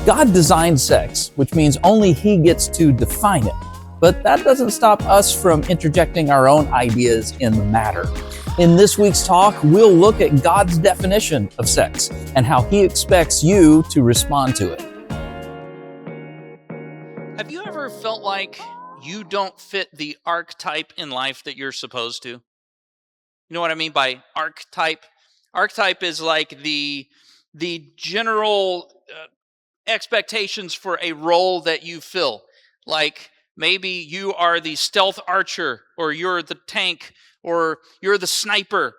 God designed sex, which means only He gets to define it. But that doesn't stop us from interjecting our own ideas in the matter. In this week's talk, we'll look at God's definition of sex and how He expects you to respond to it. Have you ever felt like you don't fit the archetype in life that you're supposed to? You know what I mean by archetype? Archetype is like the general expectations for a role that you fill. Like maybe you are the stealth archer, or you're the tank, or you're the sniper.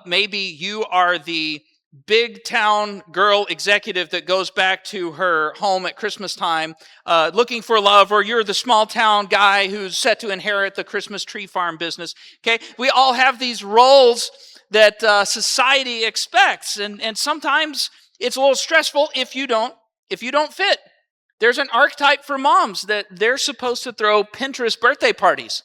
Maybe you are the big town girl executive that goes back to her home at Christmas time looking for love, or you're the small town guy who's set to inherit the Christmas tree farm business. Okay, we all have these roles that society expects, and sometimes it's a little stressful if you don't fit. There's an archetype for moms that they're supposed to throw Pinterest birthday parties,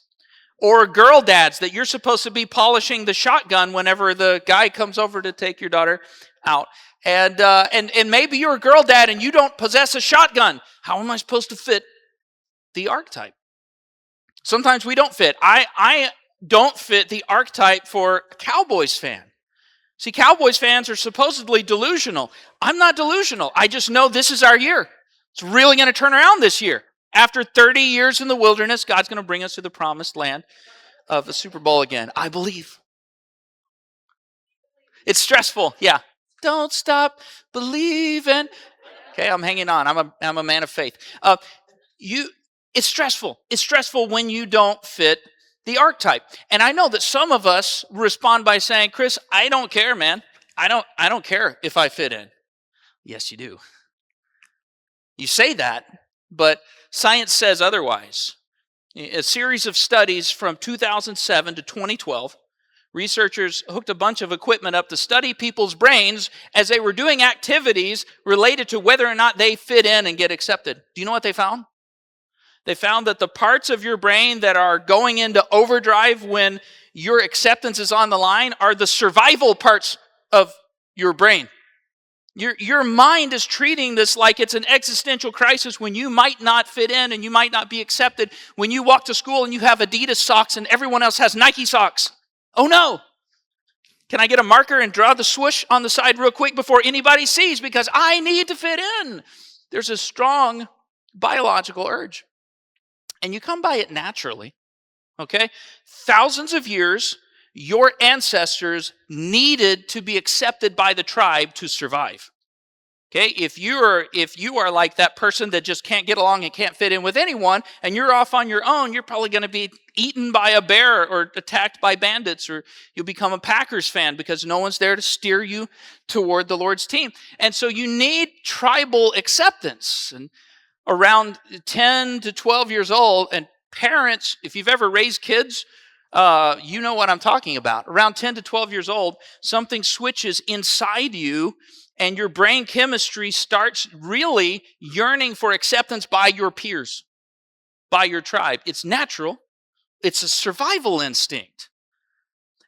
or girl dads that you're supposed to be polishing the shotgun whenever the guy comes over to take your daughter out. And maybe you're a girl dad and you don't possess a shotgun. How am I supposed to fit the archetype? Sometimes we don't fit. I don't fit the archetype for a Cowboys fan. See, Cowboys fans are supposedly delusional. I'm not delusional. I just know this is our year. It's really going to turn around this year. After 30 years in the wilderness, God's going to bring us to the promised land of the Super Bowl again. I believe. It's stressful, yeah. Don't stop believing. Okay, I'm hanging on. I'm a man of faith. It's stressful. It's stressful when you don't fit the archetype. And I know that some of us respond by saying, Chris, I don't care, man. I don't care if I fit in. Yes, you do. You say that, but science says otherwise. A series of studies from 2007 to 2012, researchers hooked a bunch of equipment up to study people's brains as they were doing activities related to whether or not they fit in and get accepted. Do you know what they found? They found that the parts of your brain that are going into overdrive when your acceptance is on the line are the survival parts of your brain. Your mind is treating this like it's an existential crisis when you might not fit in and you might not be accepted. When you walk to school and you have Adidas socks and everyone else has Nike socks. Oh no! Can I get a marker and draw the swoosh on the side real quick before anybody sees, because I need to fit in? There's a strong biological urge. And you come by it naturally, okay? Thousands of years, your ancestors needed to be accepted by the tribe to survive. Okay? If you are like that person that just can't get along and can't fit in with anyone, and you're off on your own, you're probably going to be eaten by a bear or attacked by bandits, or you'll become a Packers fan because no one's there to steer you toward the Lord's team. And so you need tribal acceptance. And around 10 to 12 years old, and parents, if you've ever raised kids, you know what I'm talking about. Around 10 to 12 years old, something switches inside you, and your brain chemistry starts really yearning for acceptance by your peers, by your tribe. It's natural. It's a survival instinct.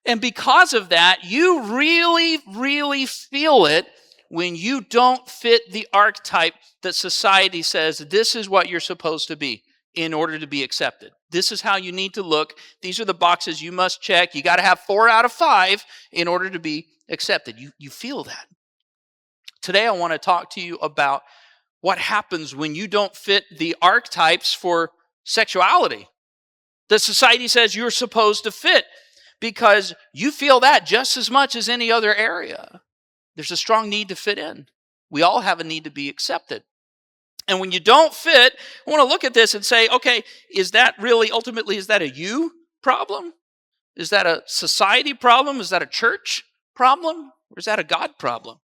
And because of that, you really, really feel it when you don't fit the archetype that society says this is what you're supposed to be in order to be accepted. This is how you need to look. These are the boxes you must check. You got to have 4 out of 5 in order to be accepted. You feel that. Today I want to talk to you about what happens when you don't fit the archetypes for sexuality that society says you're supposed to fit, because you feel that just as much as any other area. There's a strong need to fit in. We all have a need to be accepted. And when you don't fit, I want to look at this and say, okay, is that a you problem? Is that a society problem? Is that a church problem? Or is that a God problem?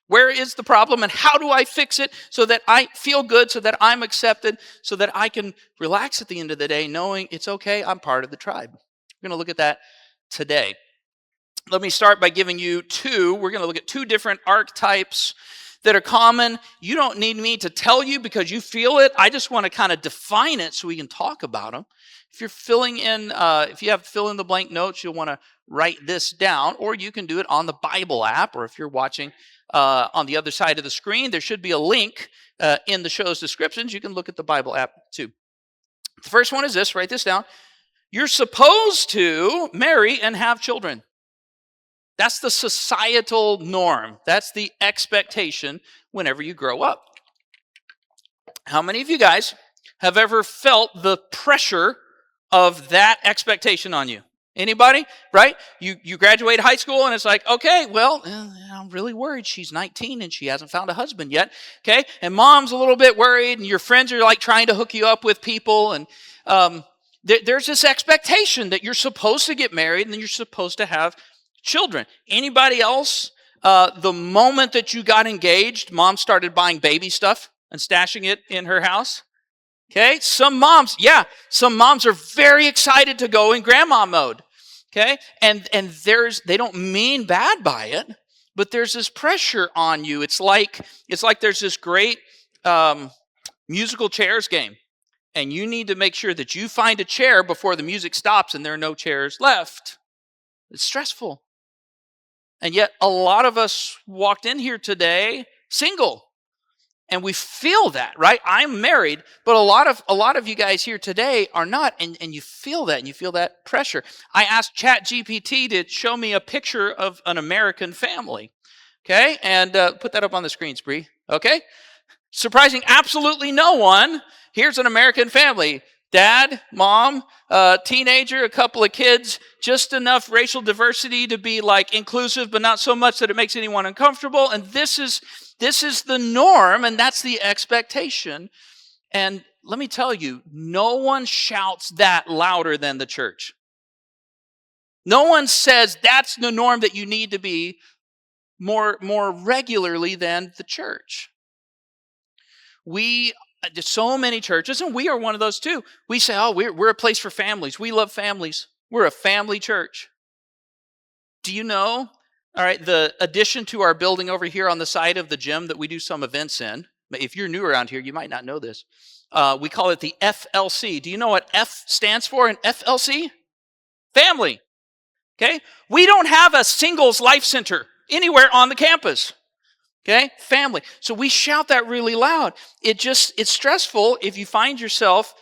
Where is the problem, and how do I fix it so that I feel good, so that I'm accepted, so that I can relax at the end of the day knowing it's okay, I'm part of the tribe? We're going to look at that today. Let me start by giving you we're going to look at 2 different archetypes that are common. You don't need me to tell you because you feel it. I just want to kind of define it so we can talk about them. If you're filling in, if you have fill in the blank notes, you'll want to write this down, or you can do it on the Bible app, or if you're watching on the other side of the screen, there should be a link in the show's descriptions. You can look at the Bible app too. The first one is this, write this down. You're supposed to marry and have children. That's the societal norm. That's the expectation whenever you grow up. How many of you guys have ever felt the pressure of that expectation on you? Anybody? Right? You graduate high school and it's like, okay, well, I'm really worried. She's 19 and she hasn't found a husband yet. Okay? And mom's a little bit worried and your friends are like trying to hook you up with people. And there's this expectation that you're supposed to get married and then you're supposed to have children. Anybody else? The moment that you got engaged, mom started buying baby stuff and stashing it in her house. Okay, some moms are very excited to go in grandma mode. Okay, and they don't mean bad by it, but there's this pressure on you. It's like there's this great musical chairs game, and you need to make sure that you find a chair before the music stops and there are no chairs left. It's stressful. And yet a lot of us walked in here today single. And we feel that, right? I'm married, but a lot of you guys here today are not, and you feel that, and you feel that pressure. I asked ChatGPT to show me a picture of an American family, okay? And put that up on the screen, Spree, okay? Surprising absolutely no one. Here's an American family. Dad, mom, teenager, a couple of kids, just enough racial diversity to be like inclusive, but not so much that it makes anyone uncomfortable. And this is the norm, and that's the expectation. And let me tell you, no one shouts that louder than the church. No one says that's the norm that you need to be more regularly than the church. There's so many churches, and we are one of those too. We say, oh, we're a place for families. We love families. We're a family church. Do you know, all right, the addition to our building over here on the side of the gym that we do some events in, if you're new around here, you might not know this. We call it the FLC. Do you know what F stands for in FLC? Family. Okay? We don't have a singles life center anywhere on the campus. Okay? Family. So we shout that really loud. It's stressful if you find yourself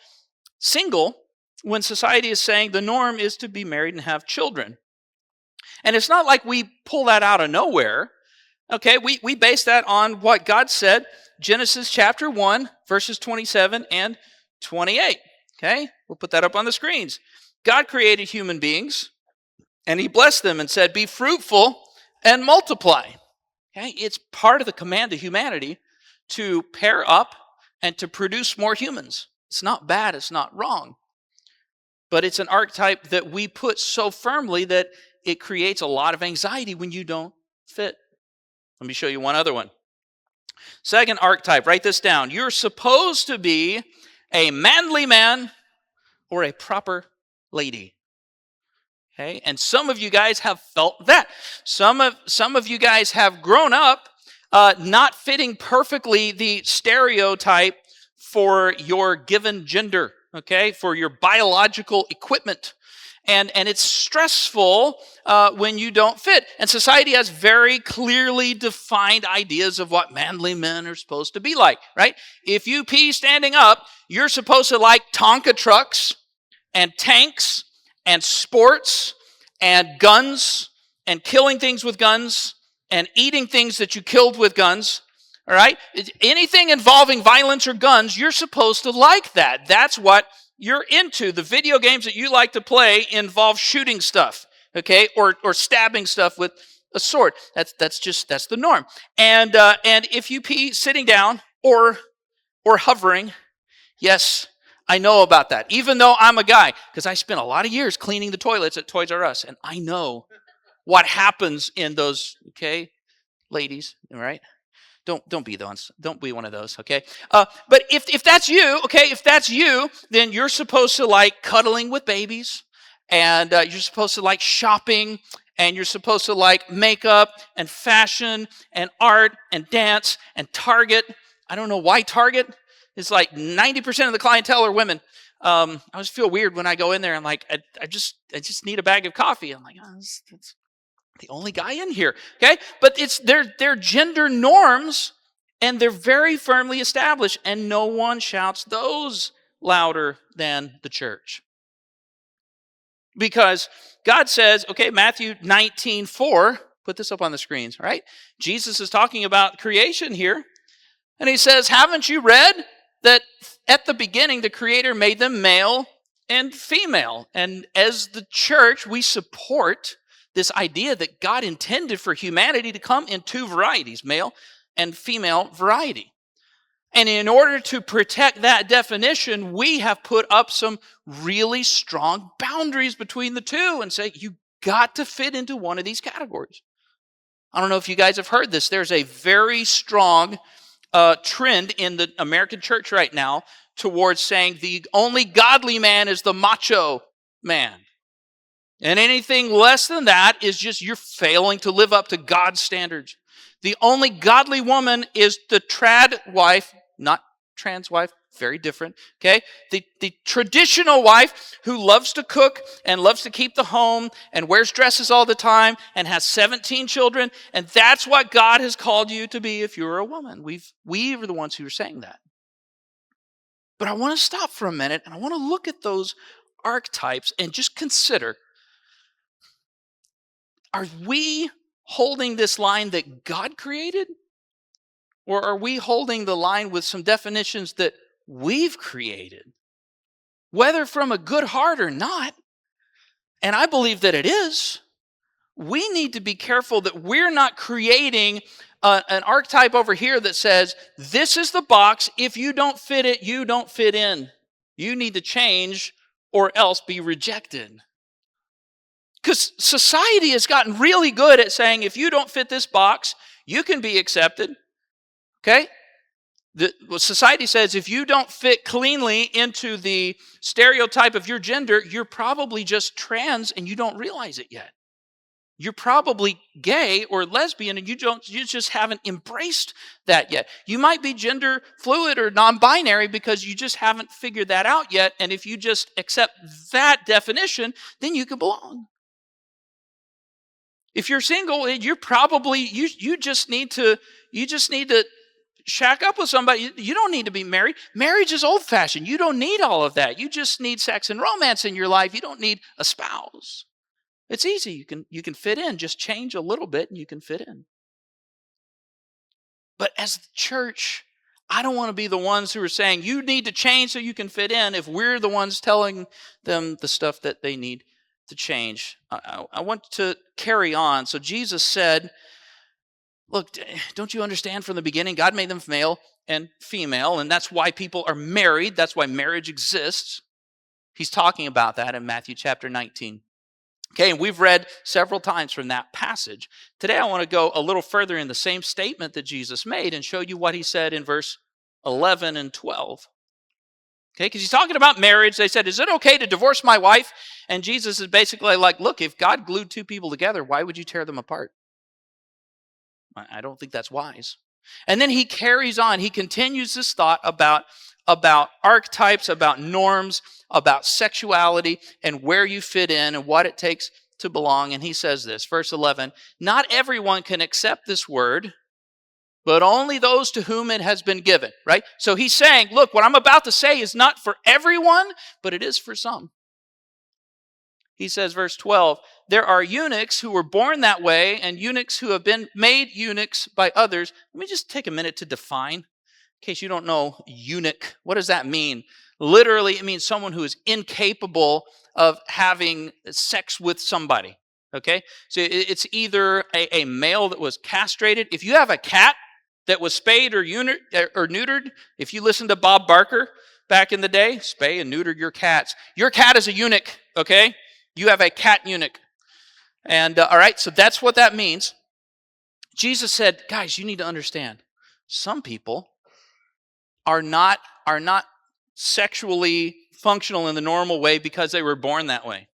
single when society is saying the norm is to be married and have children. And it's not like we pull that out of nowhere. Okay? We base that on what God said, Genesis chapter 1, verses 27 and 28. Okay? We'll put that up on the screens. God created human beings, and he blessed them and said, be fruitful and multiply. Okay? It's part of the command to humanity to pair up and to produce more humans. It's not bad, it's not wrong. But it's an archetype that we put so firmly that it creates a lot of anxiety when you don't fit. Let me show you one other one. Second archetype, write this down. You're supposed to be a manly man or a proper lady. Okay, and some of you guys have felt that. Some of you guys have grown up not fitting perfectly the stereotype for your given gender, okay, for your biological equipment. And it's stressful when you don't fit. And society has very clearly defined ideas of what manly men are supposed to be like, right? If you pee standing up, you're supposed to like Tonka trucks and tanks and sports and guns and killing things with guns and eating things that you killed with guns, all right? Anything involving violence or guns, you're supposed to like that. That's what you're into. The video games that you like to play involve shooting stuff, okay, or stabbing stuff with a sword. That's the norm. And if you pee sitting down or hovering, yes, I know about that. Even though I'm a guy, because I spent a lot of years cleaning the toilets at Toys R Us, and I know what happens in those. Okay, ladies, all right. Don't be those. Don't be one of those, okay? But if that's you, okay, if that's you, then you're supposed to like cuddling with babies, and you're supposed to like shopping, and you're supposed to like makeup and fashion and art and dance and Target. I don't know why Target It's like 90% of the clientele are women. I always feel weird when I go in there. I'm like, I just need a bag of coffee. I'm like, oh, that's the only guy in here. Okay, but it's their gender norms, and they're very firmly established, and no one shouts those louder than the church. Because God says, okay, Matthew 19:4, put this up on the screens, right? Jesus is talking about creation here. And he says, haven't you read that at the beginning, the Creator made them male and female? And as the church, we support this idea that God intended for humanity to come in two varieties, male and female variety. And in order to protect that definition, we have put up some really strong boundaries between the two and say, you got to fit into one of these categories. I don't know if you guys have heard this. There's a very strong trend in the American church right now towards saying the only godly man is the macho man. And anything less than that is just you're failing to live up to God's standards. The only godly woman is the trad wife, not trans wife, very different, okay? The traditional wife who loves to cook and loves to keep the home and wears dresses all the time and has 17 children, and that's what God has called you to be if you're a woman. We were the ones who were saying that. But I want to stop for a minute and I want to look at those archetypes and just consider, are we holding this line that God created? Or are we holding the line with some definitions that we've created? Whether from a good heart or not, and I believe that it is, we need to be careful that we're not creating an archetype over here that says, this is the box, if you don't fit it, you don't fit in. You need to change or else be rejected. Because society has gotten really good at saying, if you don't fit this box, you can be accepted. Okay? Society says if you don't fit cleanly into the stereotype of your gender, you're probably just trans and you don't realize it yet. You're probably gay or lesbian and you just haven't embraced that yet. You might be gender fluid or non-binary because you just haven't figured that out yet. And if you just accept that definition, then you can belong. If you're single, you're probably you just need to shack up with somebody. You don't need to be married. Marriage is old-fashioned. You don't need all of that. You just need sex and romance in your life. You don't need a spouse. It's easy. You can fit in. Just change a little bit and you can fit in. But as the church, I don't want to be the ones who are saying, you need to change so you can fit in, if we're the ones telling them the stuff that they need to change. I want to carry on. So Jesus said, look, don't you understand from the beginning, God made them male and female, and that's why people are married. That's why marriage exists. He's talking about that in Matthew chapter 19. Okay, and we've read several times from that passage. Today I want to go a little further in the same statement that Jesus made and show you what he said in verse 11 and 12. Okay, because he's talking about marriage. They said, is it okay to divorce my wife? And Jesus is basically like, look, if God glued two people together, why would you tear them apart? I don't think that's wise. And then he carries on. He continues this thought about archetypes, about norms, about sexuality, and where you fit in and what it takes to belong. And he says this, verse 11, not everyone can accept this word, but only those to whom it has been given, right? So he's saying, look, what I'm about to say is not for everyone, but it is for some. He says, verse 12, there are eunuchs who were born that way and eunuchs who have been made eunuchs by others. Let me just take a minute to define, in case you don't know eunuch. What does that mean? Literally, it means someone who is incapable of having sex with somebody, okay? So it's either a male that was castrated. If you have a cat that was spayed or neutered, if you listen to Bob Barker back in the day, spay and neuter your cats. Your cat is a eunuch, okay? You have a cat eunuch. And all right, so that's what that means. Jesus said, guys, you need to understand, some people are not sexually functional in the normal way because they were born that way.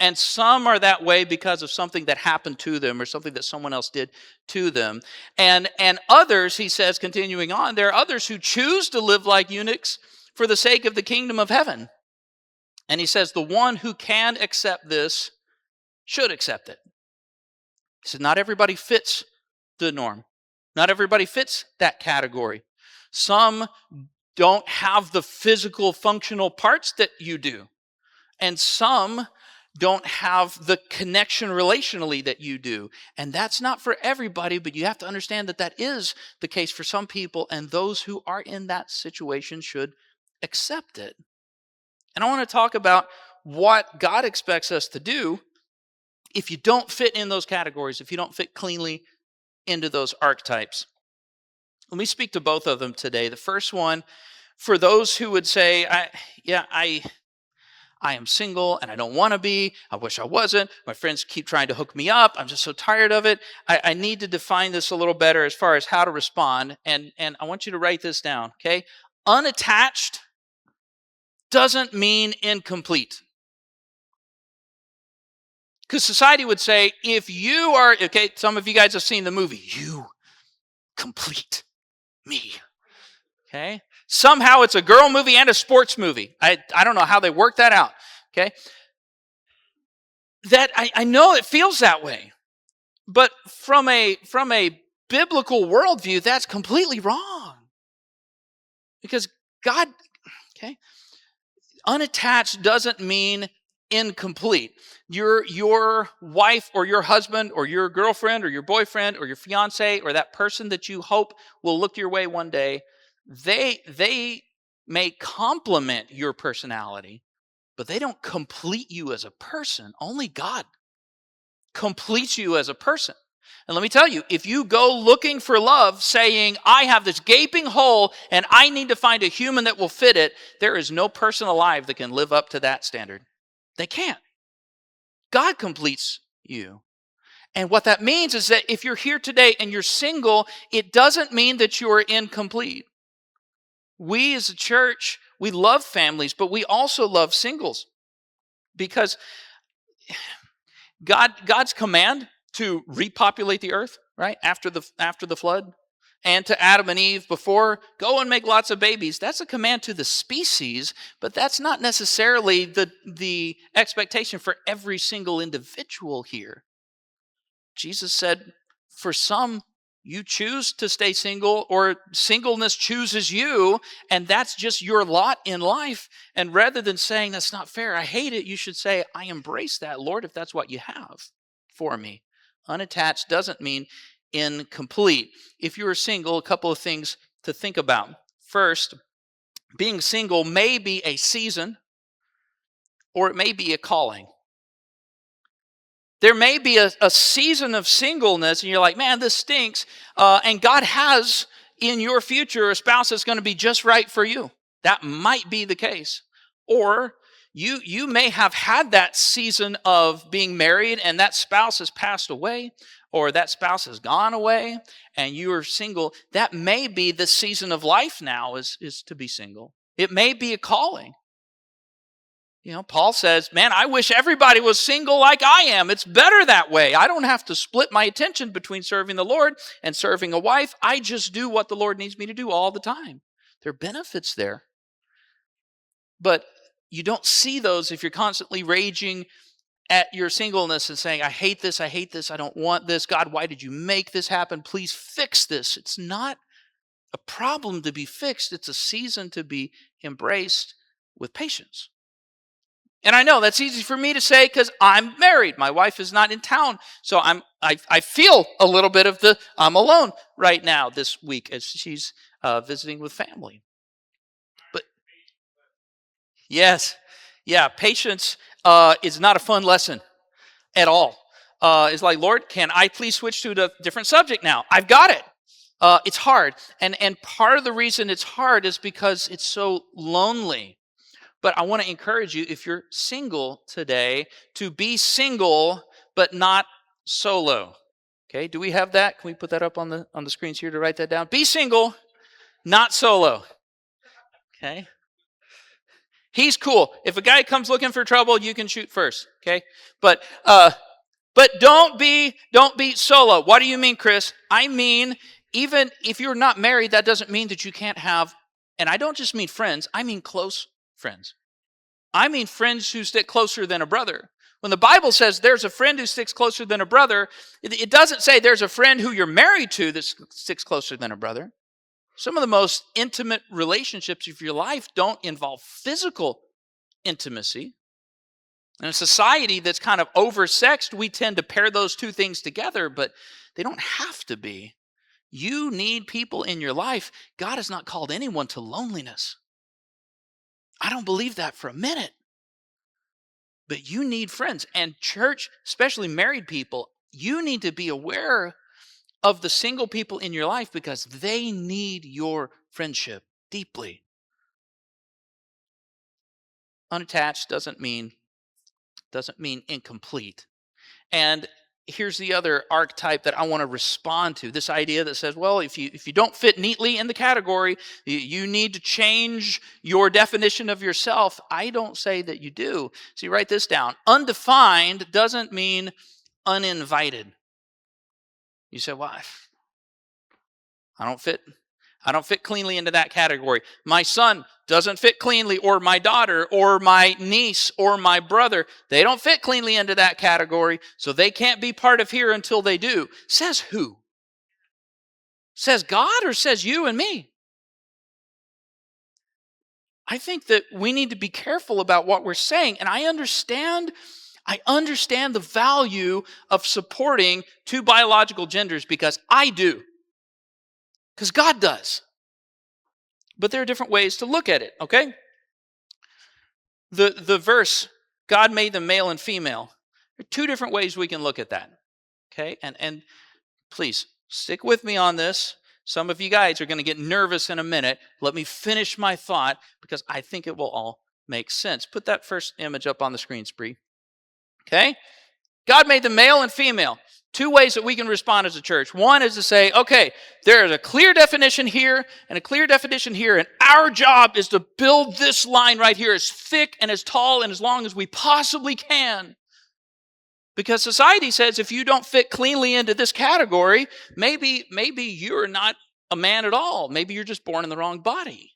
And some are that way because of something that happened to them or something that someone else did to them. And others, he says, continuing on, there are others who choose to live like eunuchs for the sake of the kingdom of heaven. And he says the one who can accept this should accept it. He says not everybody fits the norm. Not everybody fits that category. Some don't have the physical functional parts that you do. And some don't have the connection relationally that you do. And that's not for everybody, but you have to understand that that is the case for some people, and those who are in that situation should accept it. And I want to talk about what God expects us to do if you don't fit in those categories, if you don't fit cleanly into those archetypes. Let me speak to both of them today. The first one, for those who would say, I am single and I don't want to be. I wish I wasn't. My friends keep trying to hook me up. I'm just so tired of it. I need to define this a little better as far as how to respond. And I want you to write this down, okay? Unattached doesn't mean incomplete. Because society would say, if you are, okay, some of you guys have seen the movie, you complete me. Okay? Somehow it's a girl movie and a sports movie. I don't know how they work that out. Okay? That I know it feels that way. But from a biblical worldview, that's completely wrong. Because God, okay, unattached doesn't mean incomplete. Your wife or your husband or your girlfriend or your boyfriend or your fiance or that person that you hope will look your way one day, they may complement your personality, but they don't complete you as a person. Only God completes you as a person. And let me tell you, if you go looking for love saying, I have this gaping hole and I need to find a human that will fit it, there is no person alive that can live up to that standard. They can't. God completes you. And what that means is that if you're here today and you're single, it doesn't mean that you are incomplete. We as a church, we love families, but we also love singles. Because God's command to repopulate the earth, right, after the flood, and to Adam and Eve before, go and make lots of babies. That's a command to the species, but that's not necessarily the expectation for every single individual here. Jesus said, for some, you choose to stay single, or singleness chooses you, and that's just your lot in life. And rather than saying, that's not fair, I hate it, you should say, I embrace that, Lord, if that's what you have for me. Unattached doesn't mean incomplete. If you are single, a couple of things to think about. First, being single may be a season, or it may be a calling. There may be a season of singleness, and you're like, man, this stinks. And God has in your future a spouse that's going to be just right for you. That might be the case. Or you may have had that season of being married and that spouse has passed away, or that spouse has gone away and you are single. That may be the season of life now is to be single. It may be a calling. You know, Paul says, man, I wish everybody was single like I am. It's better that way. I don't have to split my attention between serving the Lord and serving a wife. I just do what the Lord needs me to do all the time. There are benefits there. But you don't see those if you're constantly raging at your singleness and saying, I hate this, I don't want this. God, why did you make this happen? Please fix this. It's not a problem to be fixed. It's a season to be embraced with patience. And I know that's easy for me to say because I'm married. My wife is not in town. So I feel a little bit of I'm alone right now this week as she's visiting with family. But yes, yeah, patience is not a fun lesson at all. It's like, Lord, can I please switch to a different subject now? I've got it. It's hard. And part of the reason it's hard is because it's so lonely. But I want to encourage you, if you're single today, to be single, but not solo. Okay, do we have that? Can we put that up on the screens here to write that down? Be single, not solo. Okay. He's cool. If a guy comes looking for trouble, you can shoot first, okay? But don't be solo. What do you mean, Chris? I mean, even if you're not married, that doesn't mean that you can't have, and I don't just mean friends, I mean close friends. I mean friends who stick closer than a brother. When the Bible says there's a friend who sticks closer than a brother, it doesn't say there's a friend who you're married to that sticks closer than a brother. Some of the most intimate relationships of your life don't involve physical intimacy. In a society that's kind of oversexed, we tend to pair those two things together, but they don't have to be. You need people in your life. God has not called anyone to loneliness. I don't believe that for a minute. But you need friends. And church, especially married people, you need to be aware of the single people in your life because they need your friendship deeply. Unattached doesn't mean incomplete. And here's the other archetype that I want to respond to. This idea that says, well, if you don't fit neatly in the category, you need to change your definition of yourself. I don't say that you do. So you write this down. Undefined doesn't mean uninvited. You say, well, I don't fit cleanly into that category. My son doesn't fit cleanly, or my daughter, or my niece, or my brother. They don't fit cleanly into that category, so they can't be part of here until they do. Says who? Says God, or says you and me? I think that we need to be careful about what we're saying, and I understand the value of supporting two biological genders because I do. Because God does. But there are different ways to look at it, okay? The verse, God made them male and female. There are two different ways we can look at that, okay? And please, stick with me on this. Some of you guys are going to get nervous in a minute. Let me finish my thought because I think it will all make sense. Put that first image up on the screen, Spree. Okay? God made them male and female. Two ways that we can respond as a church. One is to say, okay, there is a clear definition here and a clear definition here, and our job is to build this line right here as thick and as tall and as long as we possibly can. Because society says if you don't fit cleanly into this category, maybe you're not a man at all. Maybe you're just born in the wrong body.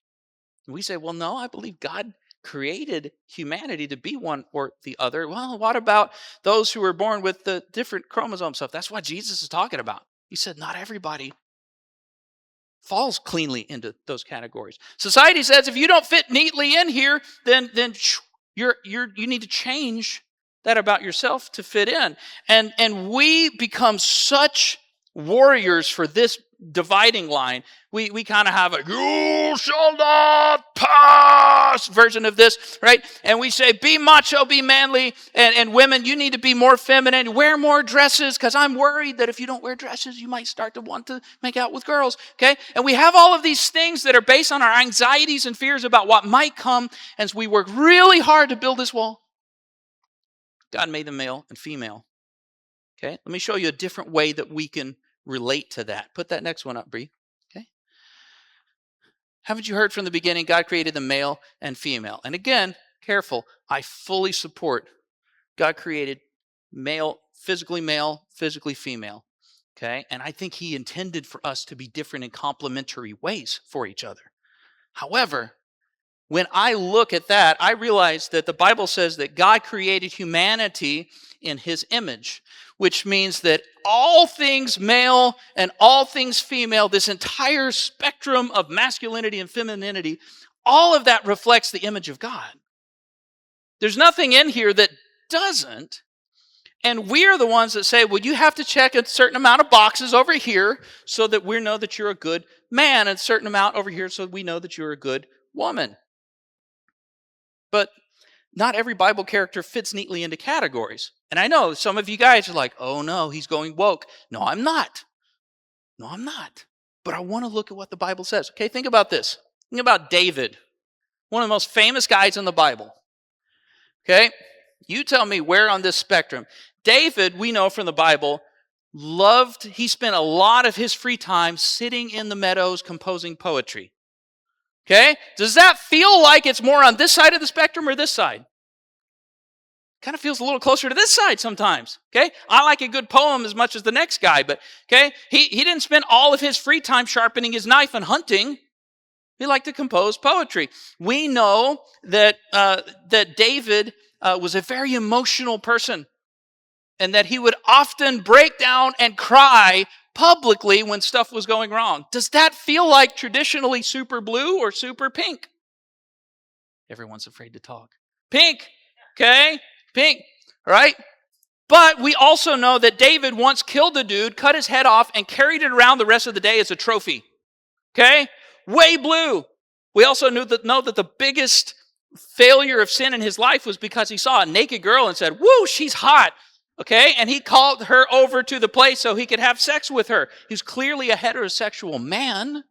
And we say, well, no, I believe God created humanity to be one or the other. Well, what about those who were born with the different chromosome stuff? That's what Jesus is talking about. He said not everybody falls cleanly into those categories. Society says if you don't fit neatly in here, then you need to change that about yourself to fit in. And we become such warriors for this dividing line. We kind of have a you shall not pass version of this, right? And we say be macho, be manly, and women, you need to be more feminine, wear more dresses, because I'm worried that if you don't wear dresses, you might start to want to make out with girls, okay? And we have all of these things that are based on our anxieties and fears about what might come, and we work really hard to build this wall. God made them male and female. Okay, let me show you a different way that we can relate to that. Put that next one up, Bree. Okay. Haven't you heard from the beginning, God created the male and female? And again, careful, I fully support God created male, physically female. Okay, and I think he intended for us to be different in complementary ways for each other. However, when I look at that, I realize that the Bible says that God created humanity in his image, which means that all things male and all things female, this entire spectrum of masculinity and femininity, all of that reflects the image of God. There's nothing in here that doesn't. And we are the ones that say, well, you have to check a certain amount of boxes over here so that we know that you're a good man, and a certain amount over here so we know that you're a good woman. But not every Bible character fits neatly into categories. And I know some of you guys are like, oh no, he's going woke. No, I'm not. But I want to look at what the Bible says. Okay, think about this. Think about David, one of the most famous guys in the Bible. Okay, you tell me where on this spectrum. David, we know from the Bible, he spent a lot of his free time sitting in the meadows composing poetry. Okay? Does that feel like it's more on this side of the spectrum or this side? Kind of feels a little closer to this side sometimes. Okay? I like a good poem as much as the next guy, but okay, he didn't spend all of his free time sharpening his knife and hunting. He liked to compose poetry. We know that that David was a very emotional person, and that he would often break down and cry publicly when stuff was going wrong. Does that feel like traditionally super blue or super pink? Everyone's afraid to talk. Pink, okay? Pink, right? But we also know that David once killed a dude, cut his head off, and carried it around the rest of the day as a trophy. Okay? Way blue. We also know that the biggest failure of sin in his life was because he saw a naked girl and said, "Woo, she's hot." Okay? And he called her over to the place so he could have sex with her. He was clearly a heterosexual man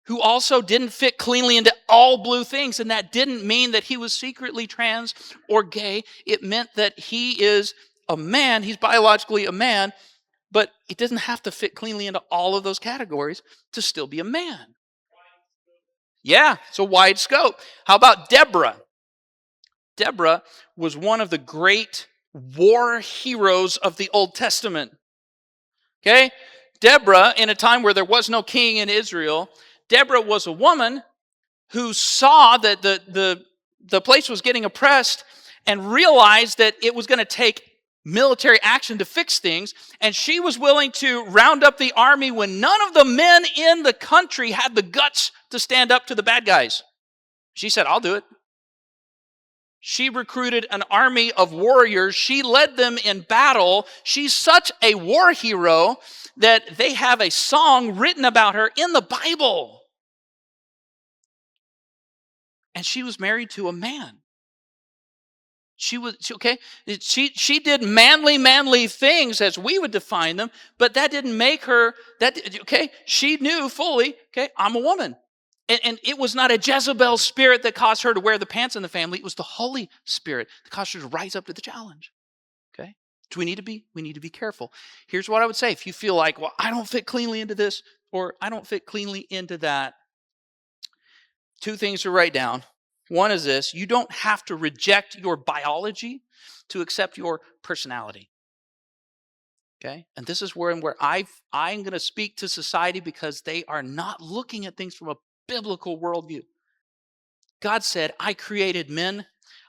who also didn't fit cleanly into all blue things. And that didn't mean that he was secretly trans or gay. It meant that he is a man. He's biologically a man, but it doesn't have to fit cleanly into all of those categories to still be a man. Yeah, it's a wide scope. How about Deborah? Deborah was one of the great war heroes of the Old Testament. Okay? Deborah, in a time where there was no king in Israel, Deborah was a woman who saw that the place was getting oppressed and realized that it was going to take military action to fix things, and she was willing to round up the army when none of the men in the country had the guts to stand up to the bad guys. She said, "I'll do it." She recruited an army of warriors. She led them in battle. She's such a war hero that they have a song written about her in the Bible. And she was married to a man. She did manly things as we would define them, but that didn't make her, she knew fully, I'm a woman. And it was not a Jezebel spirit that caused her to wear the pants in the family. It was the Holy Spirit that caused her to rise up to the challenge. Okay? So we need to be careful. Here's what I would say. If you feel like, well, I don't fit cleanly into this, or I don't fit cleanly into that, two things to write down. One is this: you don't have to reject your biology to accept your personality. Okay? And this is where I'm going to speak to society, because they are not looking at things from a biblical worldview. God said, "I created men,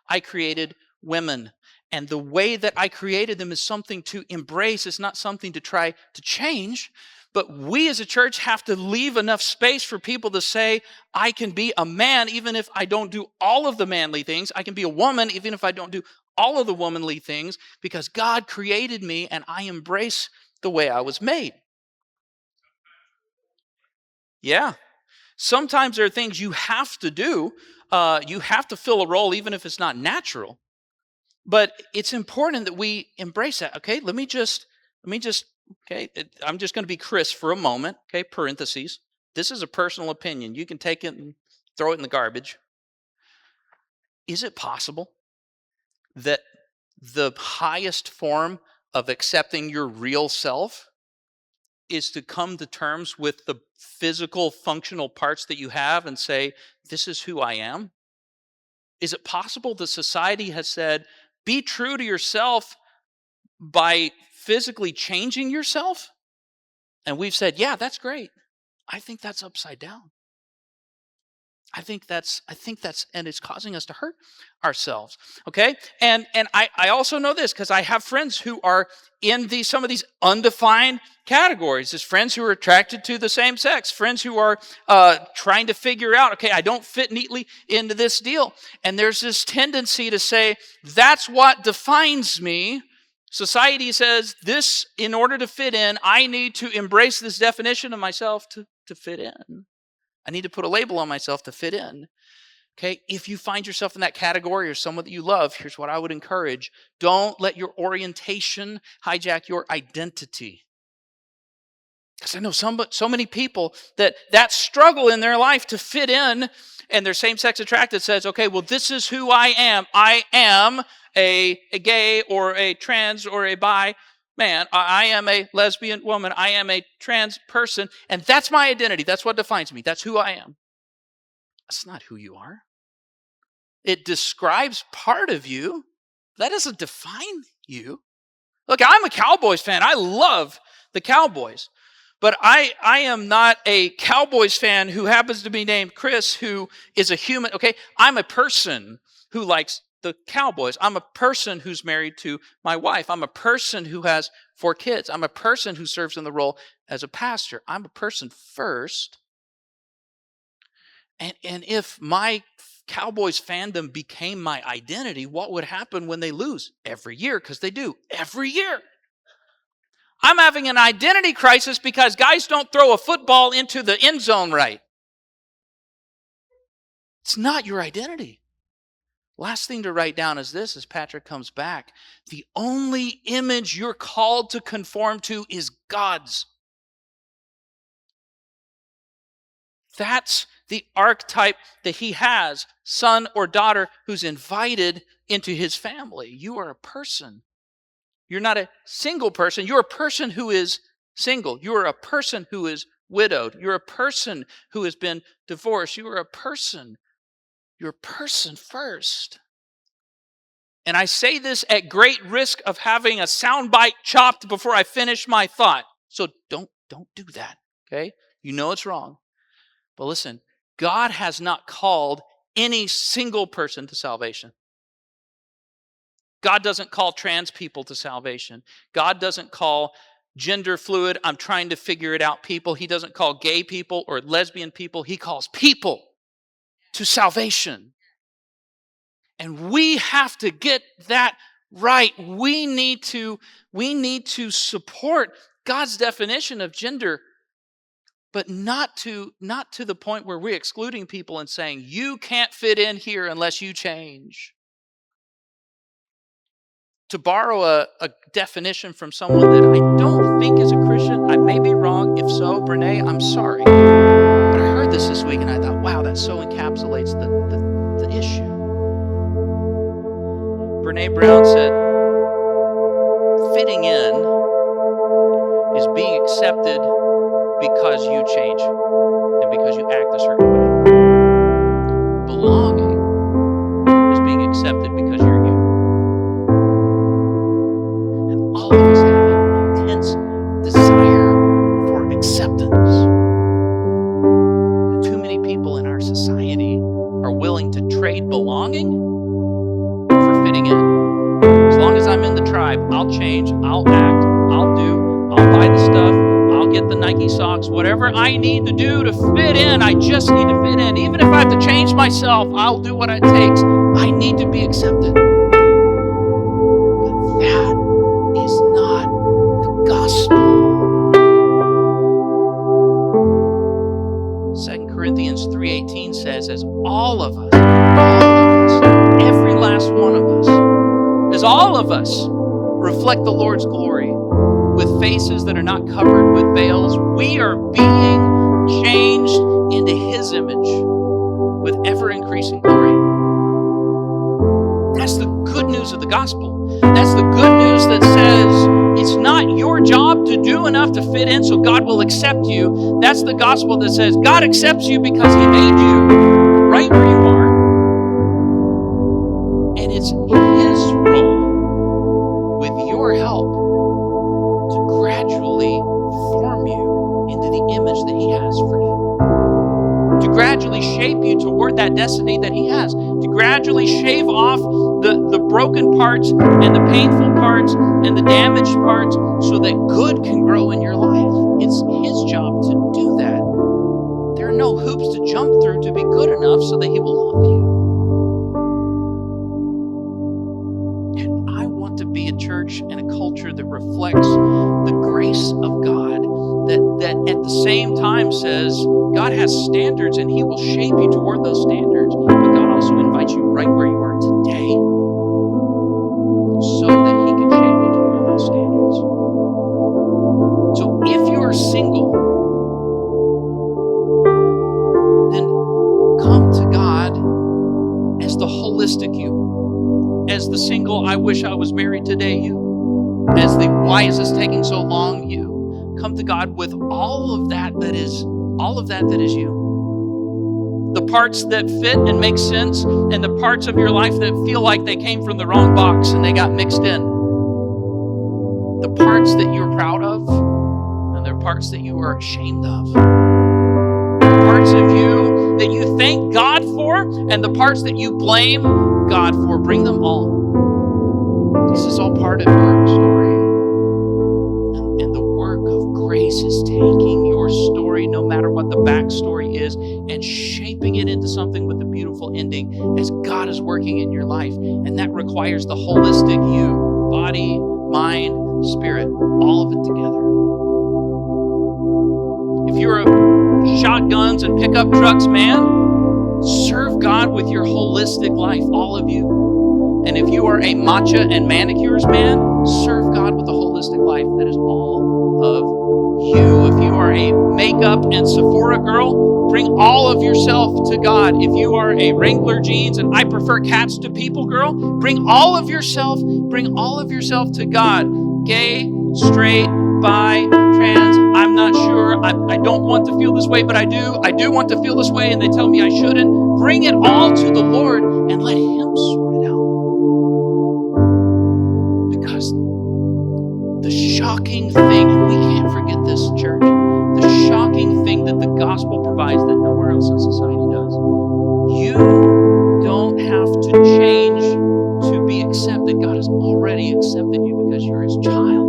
I created women. And the way that I created them is something to embrace. It's not something to try to change." But we as a church have to leave enough space for people to say, "I can be a man even if I don't do all of the manly things. I can be a woman even if I don't do all of the womanly things, because God created me and I embrace the way I was made." Yeah. Sometimes there are things you have to do. You have to fill a role even if it's not natural. But it's important that we embrace that. Okay, I'm just going to be Chris for a moment. Okay, parentheses. This is a personal opinion. You can take it and throw it in the garbage. Is it possible that the highest form of accepting your real self is to come to terms with the physical, functional parts that you have and say, "This is who I am"? Is it possible that society has said, be true to yourself by physically changing yourself? And we've said, "Yeah, that's great." I think that's upside down. I think that's, and it's causing us to hurt ourselves. Okay. And I also know this because I have friends who are in some of these undefined categories. There's friends who are attracted to the same sex, friends who are trying to figure out, okay, I don't fit neatly into this deal. And there's this tendency to say, that's what defines me. Society says this, in order to fit in, I need to embrace this definition of myself to fit in. I need to put a label on myself to fit in. Okay, if you find yourself in that category or someone that you love, here's what I would encourage. Don't let your orientation hijack your identity. Because I know so many people that struggle in their life to fit in, and their same-sex attracted says, okay, well, this is who I am. I am a gay or a trans or a bi. man. I am a lesbian woman. I am a trans person. And that's my identity. That's what defines me. That's who I am. That's not who you are. It describes part of you. That doesn't define you. Look, I'm a Cowboys fan. I love the Cowboys. But I am not a Cowboys fan who happens to be named Chris, who is a human. Okay, I'm a person who likes the Cowboys. I'm a person who's married to my wife. I'm a person who has 4 kids. I'm a person who serves in the role as a pastor. I'm a person first. And if my Cowboys fandom became my identity, what would happen when they lose? Every year, because they do. Every year. I'm having an identity crisis because guys don't throw a football into the end zone right. It's not your identity. Last thing to write down is this, as Patrick comes back. The only image you're called to conform to is God's. That's the archetype that he has, son or daughter who's invited into his family. You are a person. You're not a single person. You're a person who is single. You're a person who is widowed. You're a person who has been divorced. You are a person. You're a person first. And I say this at great risk of having a soundbite chopped before I finish my thought. So don't do that, okay? You know it's wrong. But listen, God has not called any single person to salvation. God doesn't call trans people to salvation. God doesn't call gender fluid, I'm trying to figure it out people. He doesn't call gay people or lesbian people. He calls people to salvation. And we have to get that right. We need to support God's definition of gender, but not to the point where we're excluding people and saying, you can't fit in here unless you change. To borrow a definition from someone that I don't think is a Christian, I may be wrong. If so, Brene, I'm sorry. But I heard this week and I thought, wow, that so encapsulates the issue. Brene Brown said, fitting in is being accepted because you change and because you act a certain way. Belonging is being accepted because you're you. And all of us have an intense desire for acceptance. Too many people in our society are willing to trade belonging for fitting in. As long as I'm in the tribe, I'll change, I'll act, I'll buy the stuff, I'll get the Nike socks, whatever I need to do to fit in, I just need to fit in. Even if I have to change myself, I'll do what it takes. I need to be accepted. But that is not the gospel. 2 Corinthians 3:18 says, as all of us, every last one of us, as all of us reflect the Lord's glory with faces that are not covered with veils, we are being changed into His image with ever-increasing glory. That's the good news of the gospel. That's the good news that says it's not your job to do enough to fit in so God will accept you. That's the gospel that says God accepts you because He made you right where you are. And it's His role, with your help, to gradually form you into the image that He has for you. To gradually shape you toward that destiny that He has. To gradually shave off the broken parts and the painful parts and the damaged parts so that good can grow in your life. It's His job to do that. There are no hoops to jump through to be good enough so that He will love you. And I want to be a church and a culture that reflects the grace of God, that at the same time says God has standards and He will shape you toward those standards, but God also invites you right where you are today so that He can shape you toward those standards. So if you are single, then come to God as the holistic you, as the single I wish I was married today you. as the why is this taking so long, you come to God with all of that that is you. The parts that fit and make sense, and the parts of your life that feel like they came from the wrong box and they got mixed in. The parts that you're proud of, and the parts that you are ashamed of. The parts of you that you thank God for, and the parts that you blame God for. Bring them all. This is all part of your story. And the work of grace is taking your story, no matter what the backstory is, and shaping it into something with a beautiful ending as God is working in your life. And that requires the holistic you, body, mind, spirit, all of it together. If you're a shotguns and pickup trucks man, serve God with your holistic life, all of you. And if you are a matcha and manicures man, serve God with a holistic life that is all of you. If you are a makeup and Sephora girl, bring all of yourself to God. If you are a Wrangler jeans and I prefer cats to people girl, bring all of yourself to God. Gay, straight, bi, trans, I'm not sure. I don't want to feel this way, but I do. I do want to feel this way, and they tell me I shouldn't. Bring it all to the Lord and let Him sort it out. Because the shocking thing, and we can't forget this, church, the shocking thing that the gospel provides that nowhere else in society does. You don't have to change to be accepted. God has already accepted you because you're His child.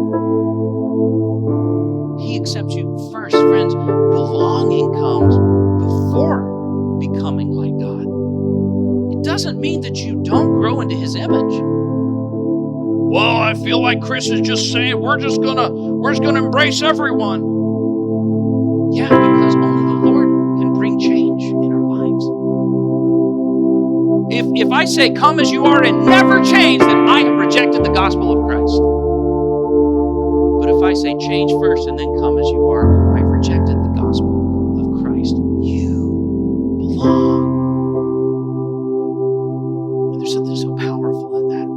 He accepts you first, friends. Belonging comes before becoming like God. It doesn't mean that you don't grow into His image. Well, I feel like Chris is just saying we're just gonna embrace everyone. Yeah, because only the Lord can bring change in our lives. If I say come as you are and never change, then I have rejected the gospel of Christ. But if I say change first and then come as you are, I've rejected the gospel of Christ. You belong. And there's something so powerful in that.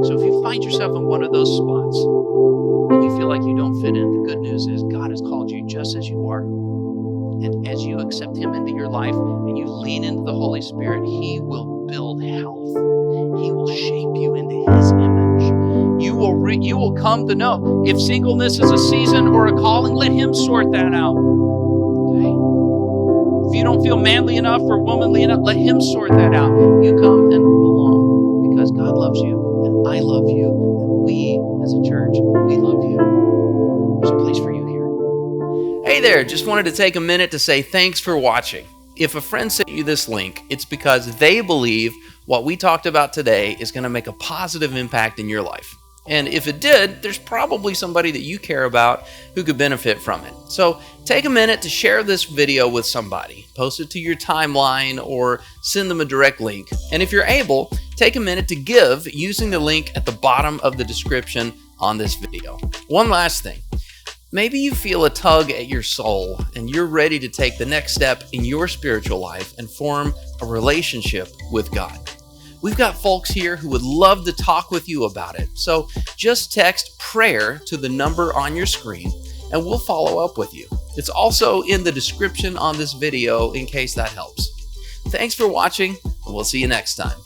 So if you find yourself in one of those spots and you feel like you don't fit in, the good news is God has called you just as you are. And as you accept Him into your life and you lean into the Holy Spirit, He will build health. He will shape you into His image. You will come to know if singleness is a season or a calling, let Him sort that out. Okay? If you don't feel manly enough or womanly enough, let Him sort that out. You come and belong because God loves you and I love you and we as a church, we love you. There's a place for you here. Hey there, just wanted to take a minute to say thanks for watching. If a friend sent you this link, it's because they believe what we talked about today is going to make a positive impact in your life. And if it did, there's probably somebody that you care about who could benefit from it. So take a minute to share this video with somebody. Post it to your timeline or send them a direct link. And if you're able, take a minute to give using the link at the bottom of the description on this video. One last thing. Maybe you feel a tug at your soul and you're ready to take the next step in your spiritual life and form a relationship with God. We've got folks here who would love to talk with you about it. So just text prayer to the number on your screen and we'll follow up with you. It's also in the description on this video in case that helps. Thanks for watching and we'll see you next time.